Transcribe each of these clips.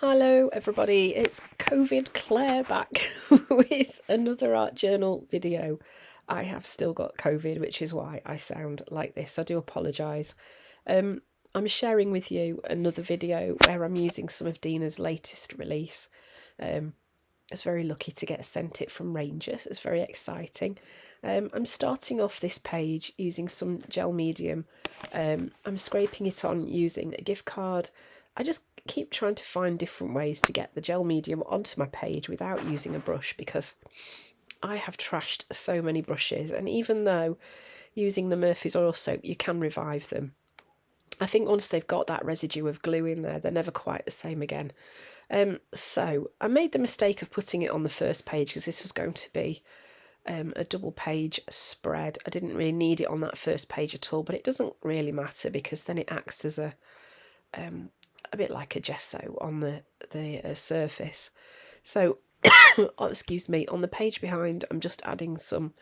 Hello everybody, it's COVID Claire back with another art journal video. I have still got COVID, which is why I sound like this. I do apologise. I'm sharing with you another video where I'm using some of Dina's latest release. I was very lucky to get sent it from Rangers. It's very exciting. I'm starting off this page using some gel medium. I'm scraping it on using a gift card. I just keep trying to find different ways to get the gel medium onto my page without using a brush, because I have trashed so many brushes, and even though using the Murphy's oil soap you can revive them, I think once they've got that residue of glue in there, they're never quite the same again. So I made the mistake of putting it on the first page because this was going to be a double page spread. I didn't really need it on that first page at all, but it doesn't really matter because then it acts as a bit like a gesso on the surface. So, oh, excuse me, on the page behind, I'm just adding some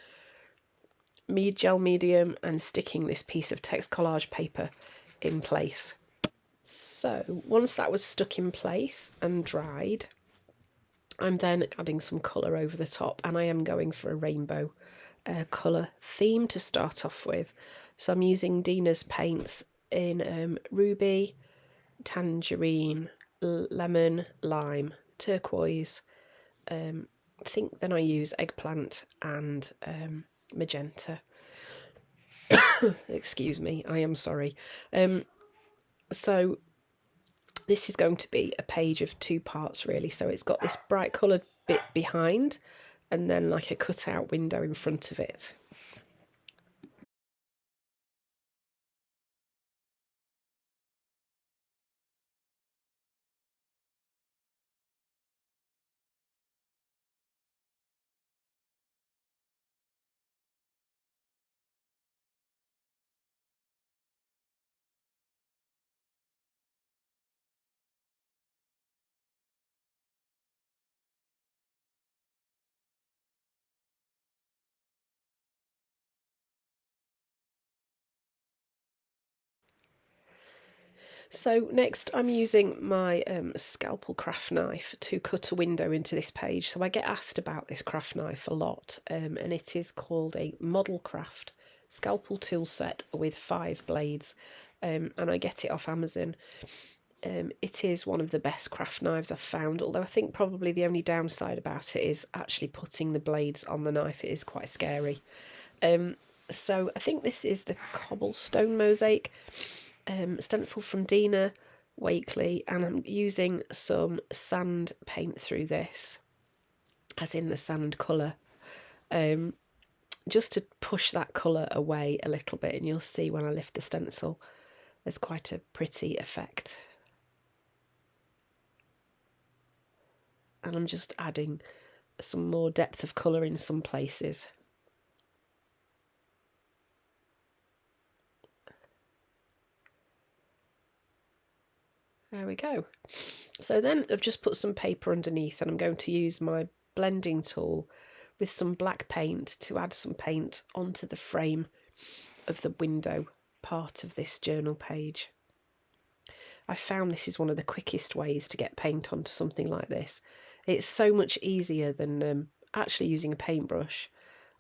gel medium and sticking this piece of text collage paper in place. So once that was stuck in place and dried, I'm then adding some colour over the top, and I am going for a rainbow colour theme to start off with. So I'm using Dina's paints in ruby, tangerine, lemon, lime, turquoise. I think then I use eggplant and magenta. Excuse me, I am sorry. So this is going to be a page of two parts really. So it's got this bright coloured bit behind and then like a cutout window in front of it. So next I'm using my scalpel craft knife to cut a window into this page. So I get asked about this craft knife a lot, and it is called a Model Craft scalpel tool set with 5 blades, and I get it off Amazon. It is one of the best craft knives I've found, although I think probably the only downside about it is actually putting the blades on the knife. It is quite scary. So I think this is the cobblestone mosaic stencil from Dina Wakley, and I'm using some sand paint through this, as in the sand colour, just to push that colour away a little bit, and you'll see when I lift the stencil there's quite a pretty effect. And I'm just adding some more depth of colour in some places. There we go. So then I've just put some paper underneath, and I'm going to use my blending tool with some black paint to add some paint onto the frame of the window part of this journal page. I found this is one of the quickest ways to get paint onto something like this. It's so much easier than actually using a paintbrush.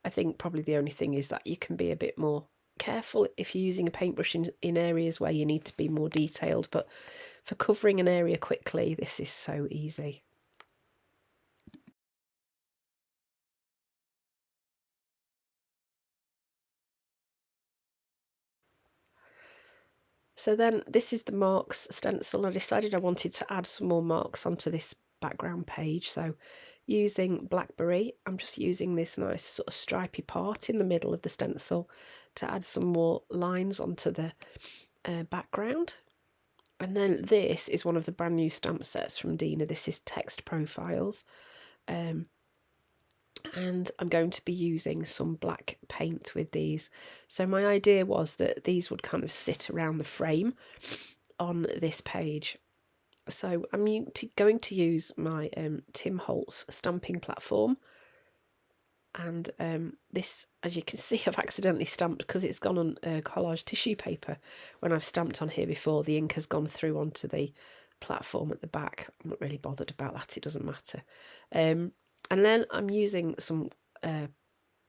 I think probably the only thing is that you can be a bit more careful if you're using a paintbrush in areas where you need to be more detailed, but for covering an area quickly, this is so easy. So then this is the marks stencil. I decided I wanted to add some more marks onto this background page. So using Blackberry, I'm just using this nice sort of stripy part in the middle of the stencil to add some more lines onto the background. And then this is one of the brand new stamp sets from Dina. This is Text Profiles. And I'm going to be using some black paint with these. So my idea was that these would kind of sit around the frame on this page. So I'm going to use my Tim Holtz stamping platform, and this, as you can see, I've accidentally stamped because it's gone on collage tissue paper. When I've stamped on here before, the ink has gone through onto the platform at the back. I'm not really bothered about that, it doesn't matter. And then I'm using some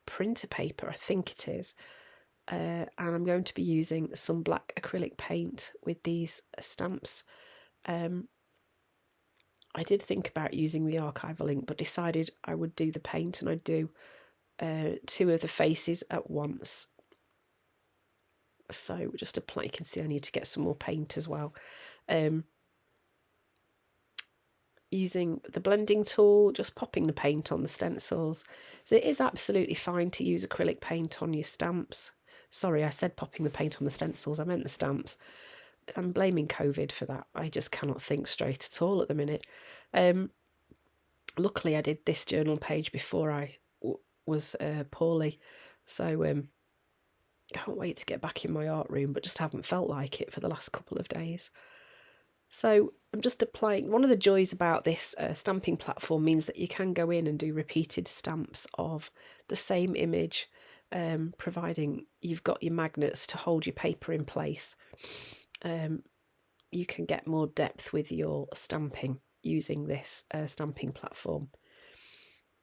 printer paper, I think it is, and I'm going to be using some black acrylic paint with these stamps. I did think about using the archival ink, but decided I would do the paint, and I'd do 2 of the faces at once. So just apply, you can see I need to get some more paint as well. Using the blending tool, just popping the paint on the stencils. So it is absolutely fine to use acrylic paint on your stamps. Sorry, I said popping the paint on the stencils, I meant the stamps. I'm blaming COVID for that. I just cannot think straight at all at the minute. Luckily, I did this journal page before I was poorly, so can't wait to get back in my art room, but just haven't felt like it for the last couple of days. So I'm just applying. One of the joys about this stamping platform means that you can go in and do repeated stamps of the same image, providing you've got your magnets to hold your paper in place. You can get more depth with your stamping using this stamping platform.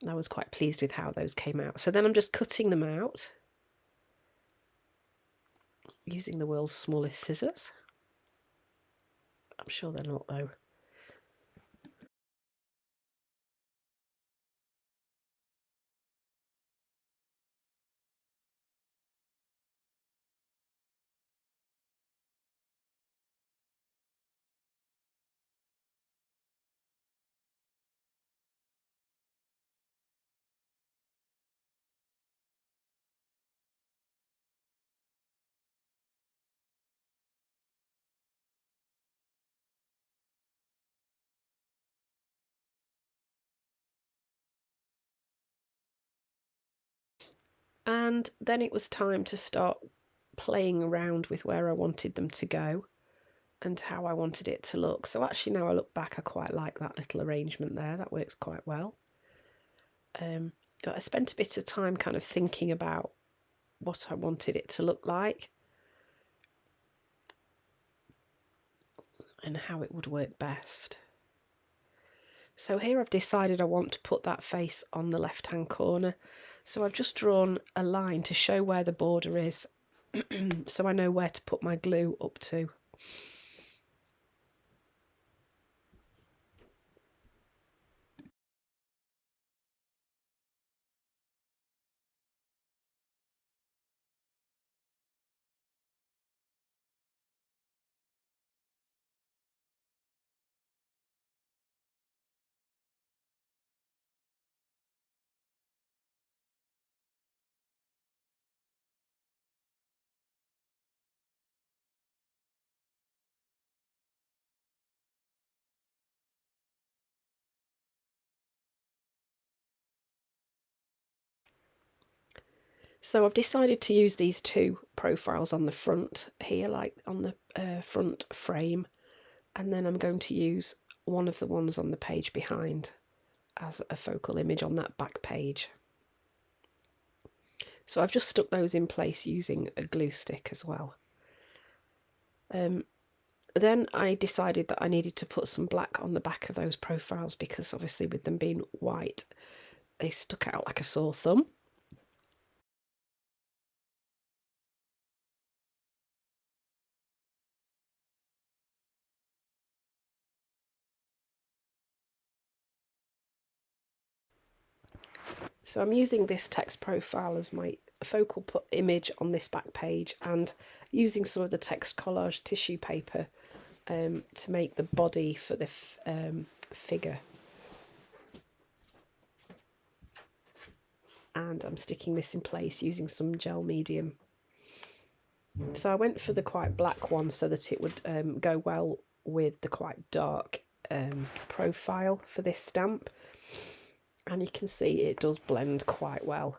I was quite pleased with how those came out. So then I'm just cutting them out using the world's smallest scissors. I'm sure they're not, though. And then it was time to start playing around with where I wanted them to go and how I wanted it to look. So actually now I look back, I quite like that little arrangement there. That works quite well. I spent a bit of time kind of thinking about what I wanted it to look like and how it would work best. So here I've decided I want to put that face on the left-hand corner. So I've just drawn a line to show where the border is so I know where to put my glue up to. So I've decided to use these 2 profiles on the front here, like on the front frame, and then I'm going to use one of the ones on the page behind as a focal image on that back page. So I've just stuck those in place using a glue stick as well. Then I decided that I needed to put some black on the back of those profiles because obviously with them being white, they stuck out like a sore thumb. So I'm using this text profile as my focal image on this back page and using some of the text collage tissue paper to make the body for the figure. And I'm sticking this in place using some gel medium. So I went for the quite black one so that it would go well with the quite dark profile for this stamp. And you can see it does blend quite well.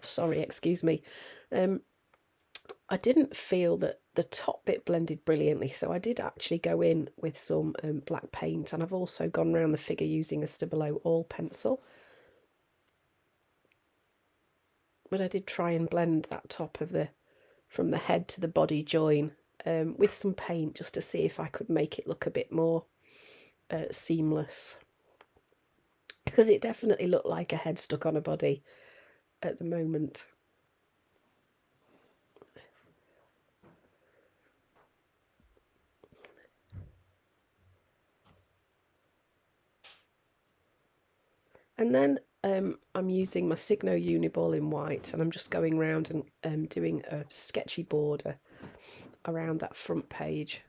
Sorry, excuse me. I didn't feel that the top bit blended brilliantly, so I did actually go in with some black paint, and I've also gone around the figure using a Stabilo All pencil. But I did try and blend that top of from the head to the body join with some paint just to see if I could make it look a bit more seamless, because it definitely looked like a head stuck on a body at the moment. And then I'm using my Signo Uniball in white, and I'm just going around and doing a sketchy border around that front page.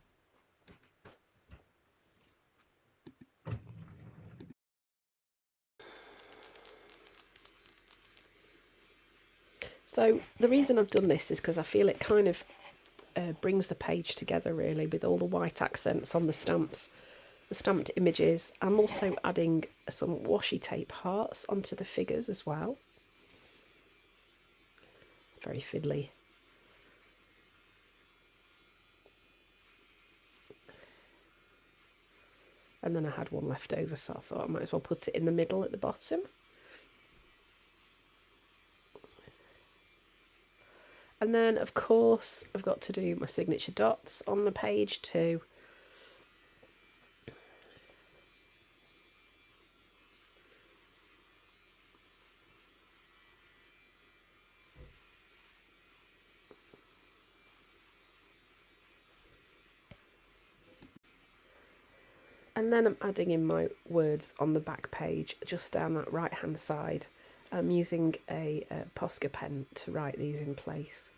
So the reason I've done this is because I feel it kind of brings the page together really, with all the white accents on the stamps, the stamped images. I'm also adding some washi tape hearts onto the figures as well. Very fiddly. And then I had one left over, so I thought I might as well put it in the middle at the bottom. And then, of course, I've got to do my signature dots on the page too. And then I'm adding in my words on the back page, just down that right hand side. I'm using a Posca pen to write these in place.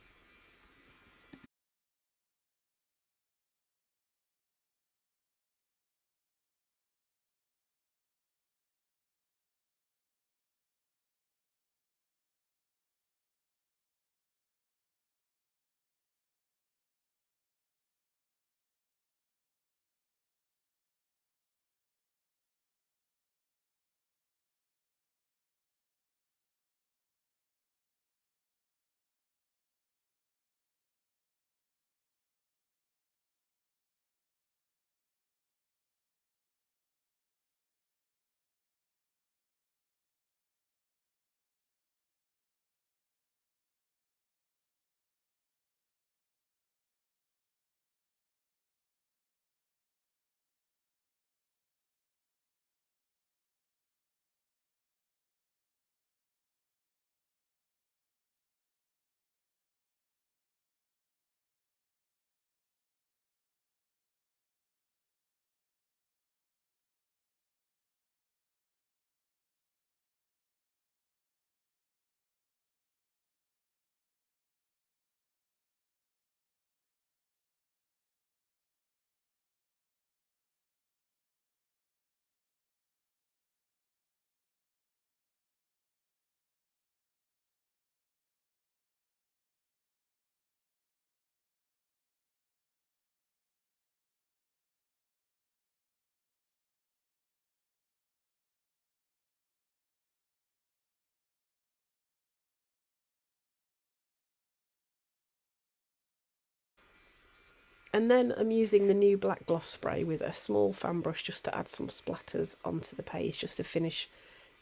And then I'm using the new black gloss spray with a small fan brush just to add some splatters onto the page, just to finish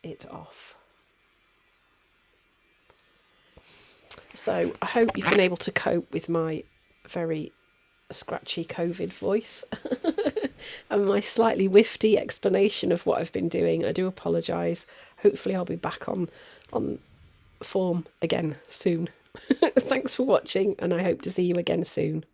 it off. So I hope you've been able to cope with my very scratchy COVID voice and my slightly whiffy explanation of what I've been doing. I do apologise. Hopefully I'll be back on form again soon. Thanks for watching, and I hope to see you again soon.